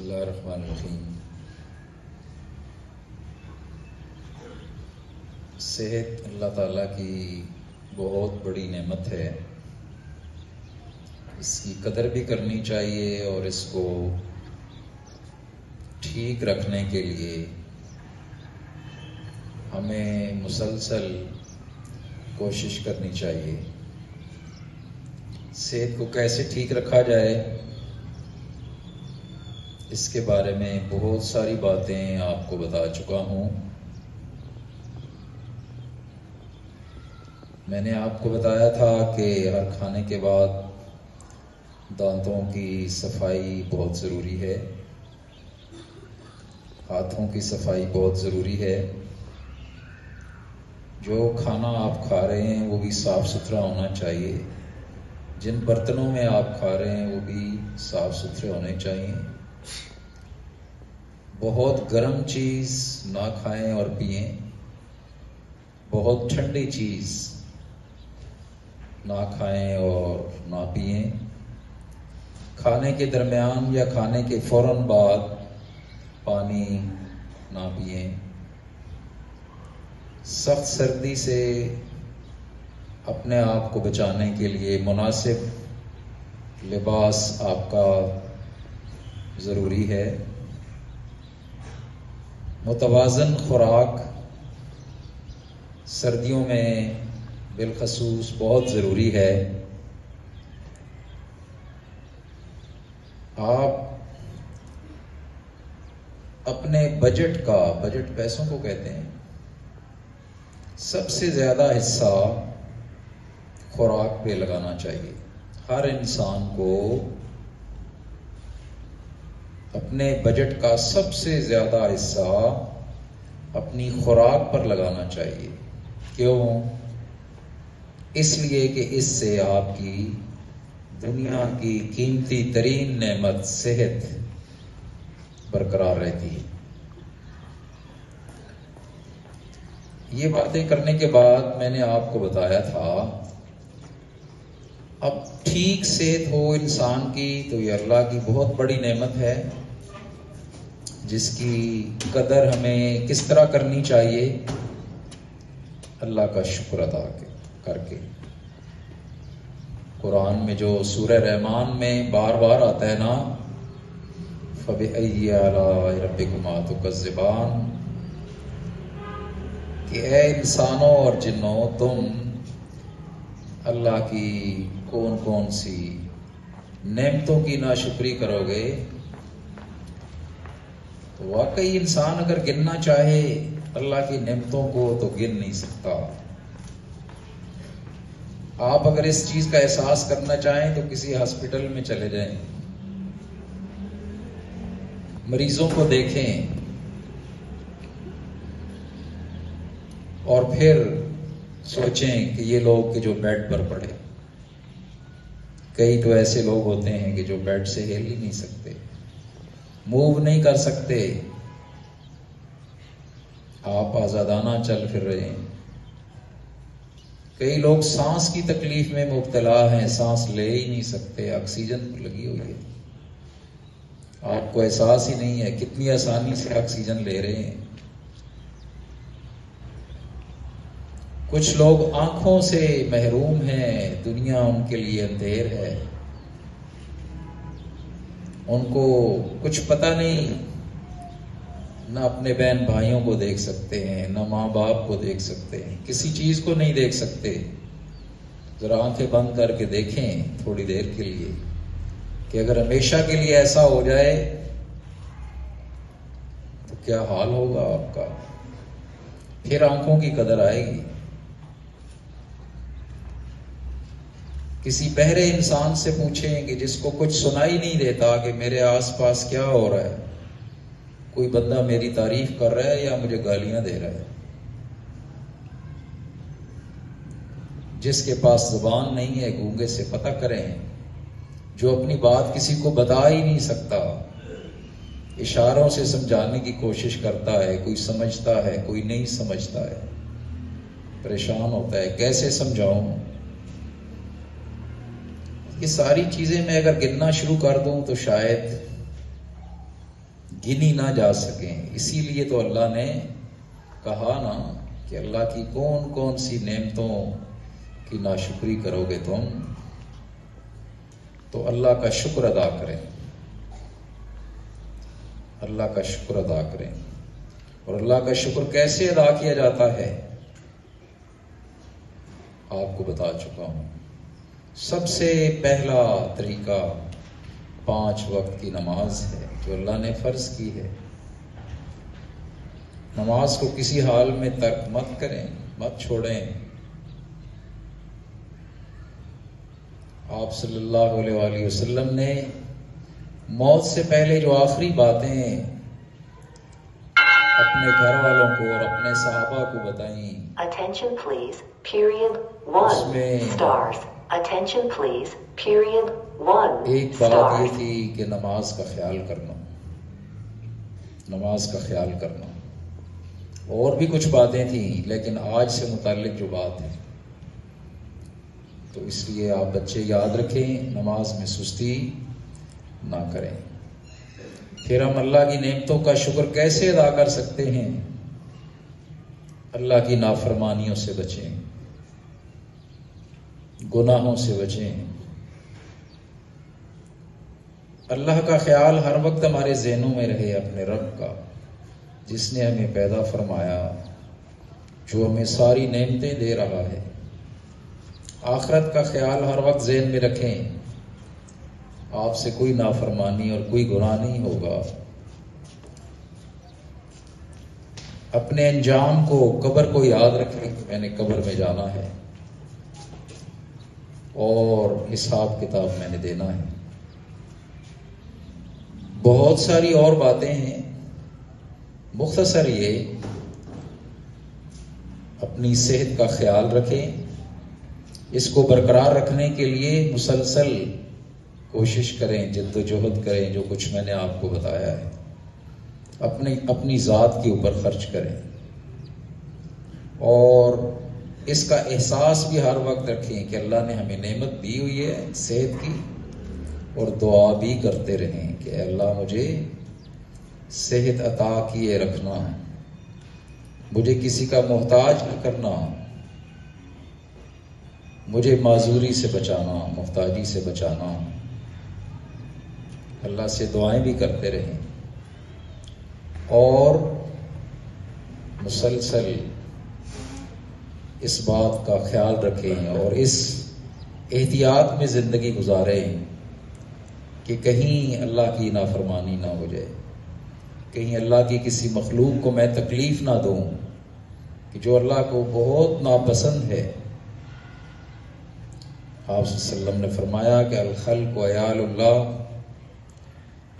اللہ الرحمن الرحیم۔ صحت اللہ تعالیٰ کی بہت بڑی نعمت ہے، اس کی قدر بھی کرنی چاہیے اور اس کو ٹھیک رکھنے کے لیے ہمیں مسلسل کوشش کرنی چاہیے۔ صحت کو کیسے ٹھیک رکھا جائے، اس کے بارے میں بہت ساری باتیں آپ کو بتا چکا ہوں۔ میں نے آپ کو بتایا تھا کہ ہر کھانے کے بعد دانتوں کی صفائی بہت ضروری ہے، ہاتھوں کی صفائی بہت ضروری ہے۔ جو کھانا آپ کھا رہے ہیں وہ بھی صاف ستھرا ہونا چاہیے، جن برتنوں میں آپ کھا رہے ہیں وہ بھی صاف ستھرے ہونے چاہیے۔ بہت گرم چیز نہ کھائیں اور پئیں، بہت ٹھنڈی چیز نہ کھائیں اور نہ پئیں۔ کھانے کے درمیان یا کھانے کے فوراً بعد پانی نہ پئیں۔ سخت سردی سے اپنے آپ کو بچانے کے لیے مناسب لباس آپ کا ضروری ہے۔ متوازن خوراک سردیوں میں بالخصوص بہت ضروری ہے۔ آپ اپنے بجٹ پیسوں کو کہتے ہیں، سب سے زیادہ حصہ خوراک پہ لگانا چاہیے۔ ہر انسان کو اپنے بجٹ کا سب سے زیادہ حصہ اپنی خوراک پر لگانا چاہیے۔ کیوں؟ اس لیے کہ اس سے آپ کی دنیا کی قیمتی ترین نعمت صحت برقرار رہتی ہے۔ یہ باتیں کرنے کے بعد میں نے آپ کو بتایا تھا، اب ٹھیک صحت ہو انسان کی تو یہ اللہ کی بہت بڑی نعمت ہے، جس کی قدر ہمیں کس طرح کرنی چاہیے؟ اللہ کا شکر ادا کر کے۔ قرآن میں جو سورہ رحمان میں بار بار آتا ہے نا، فَبِأَيِّ آلَاءِ رَبِّكُمَا تُكَذِّبَانِ، کہ اے انسانوں اور جنوں، تم اللہ کی کون کون سی نعمتوں کی ناشکری کرو گے؟ تو واقعی انسان اگر گننا چاہے اللہ کی نعمتوں کو تو گن نہیں سکتا۔ آپ اگر اس چیز کا احساس کرنا چاہیں تو کسی ہاسپٹل میں چلے جائیں، مریضوں کو دیکھیں اور پھر سوچیں کہ یہ لوگ کہ جو بیڈ پر پڑے، کئی تو ایسے لوگ ہوتے ہیں کہ جو بیڈ سے ہل ہی نہیں سکتے، موو نہیں کر سکتے۔ آپ آزادانہ چل پھر رہے ہیں۔ کئی لوگ سانس کی تکلیف میں مبتلا ہیں، سانس لے ہی نہیں سکتے، آکسیجن لگی ہوئی ہے، آپ کو احساس ہی نہیں ہے کتنی آسانی سے آکسیجن لے رہے ہیں۔ کچھ لوگ آنکھوں سے محروم ہیں، دنیا ان کے لیے اندھیر ہے، ان کو کچھ پتہ نہیں، نہ اپنے بہن بھائیوں کو دیکھ سکتے ہیں، نہ ماں باپ کو دیکھ سکتے ہیں، کسی چیز کو نہیں دیکھ سکتے۔ ذرا آنکھیں بند کر کے دیکھیں تھوڑی دیر کے لیے کہ اگر ہمیشہ کے لیے ایسا ہو جائے تو کیا حال ہوگا آپ کا؟ پھر آنکھوں کی قدر آئے گی۔ کسی بہرے انسان سے پوچھیں کہ جس کو کچھ سنائی نہیں دیتا کہ میرے آس پاس کیا ہو رہا ہے، کوئی بندہ میری تعریف کر رہا ہے یا مجھے گالیاں دے رہا ہے؟ جس کے پاس زبان نہیں ہے گونگے سے پتہ کریں، جو اپنی بات کسی کو بتا ہی نہیں سکتا، اشاروں سے سمجھانے کی کوشش کرتا ہے، کوئی سمجھتا ہے کوئی نہیں سمجھتا ہے، پریشان ہوتا ہے کیسے سمجھاؤں۔ یہ ساری چیزیں میں اگر گننا شروع کر دوں تو شاید گنی نہ جا سکیں. اسی لیے تو اللہ نے کہا نا کہ اللہ کی کون کون سی نعمتوں کی ناشکری کرو گے تم، تو اللہ کا شکر ادا کریں، اللہ کا شکر ادا کریں. اور اللہ کا شکر کیسے ادا کیا جاتا ہے آپ کو بتا چکا ہوں. سب سے پہلا طریقہ 5 وقت کی نماز ہے جو اللہ نے فرض کی ہے. نماز کو کسی حال میں ترک مت کریں، مت چھوڑیں. آپ صلی اللہ علیہ وآلہ وسلم نے موت سے پہلے جو آخری باتیں اپنے گھر والوں کو اور اپنے صحابہ کو بتائیں، Attention please, period 1 stars. Attention please, period 1 ایک بات یہ stars. تھی کہ نماز کا خیال کرنا، نماز کا خیال کرنا. اور بھی کچھ باتیں تھیں لیکن آج سے متعلق جو بات ہے، تو اس لیے آپ بچے یاد رکھیں، نماز میں سستی نہ کریں. پھر ہم اللہ کی نعمتوں کا شکر کیسے ادا کر سکتے ہیں؟ اللہ کی نافرمانیوں سے بچیں، گناہوں سے بچیں. اللہ کا خیال ہر وقت ہمارے ذہنوں میں رہے، اپنے رب کا جس نے ہمیں پیدا فرمایا، جو ہمیں ساری نعمتیں دے رہا ہے. آخرت کا خیال ہر وقت ذہن میں رکھیں. آپ سے کوئی نافرمانی اور کوئی گناہ نہیں ہوگا. اپنے انجام کو، قبر کو یاد رکھیں کہ میں نے قبر میں جانا ہے اور حساب کتاب میں نے دینا ہے. بہت ساری اور باتیں ہیں، مختصر یہ اپنی صحت کا خیال رکھیں. اس کو برقرار رکھنے کے لیے مسلسل کوشش کریں، جد و جہد کریں. جو کچھ میں نے آپ کو بتایا ہے اپنی ذات کے اوپر خرچ کریں، اور اس کا احساس بھی ہر وقت رکھیں کہ اللہ نے ہمیں نعمت دی ہوئی ہے صحت کی، اور دعا بھی کرتے رہیں کہ اے اللہ مجھے صحت عطا کیے رکھنا، مجھے کسی کا محتاج نہ کرنا، مجھے معذوری سے بچانا، محتاجی سے بچانا. اللہ سے دعائیں بھی کرتے رہیں اور مسلسل اس بات کا خیال رکھیں اور اس احتیاط میں زندگی گزاریں کہ کہیں اللہ کی نافرمانی نہ ہو جائے، کہیں اللہ کی کسی مخلوق کو میں تکلیف نہ دوں کہ جو اللہ کو بہت ناپسند ہے. آپ صلی اللہ علیہ وسلم نے فرمایا کہ الخلق عیال اللہ،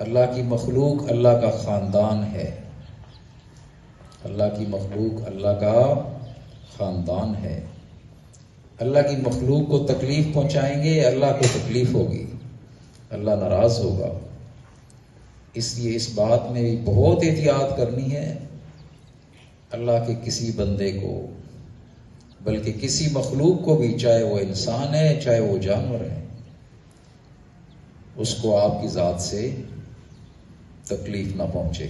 اللہ کی مخلوق اللہ کا خاندان ہے. اللہ کی مخلوق اللہ کا خاندان ہے. اللہ کی مخلوق کو تکلیف پہنچائیں گے، اللہ کو تکلیف ہوگی، اللہ ناراض ہوگا. اس لیے اس بات میں بھی بہت احتیاط کرنی ہے. اللہ کے کسی بندے کو، بلکہ کسی مخلوق کو بھی، چاہے وہ انسان ہے چاہے وہ جانور ہے، اس کو آپ کی ذات سے تکلیف نہ پہنچے.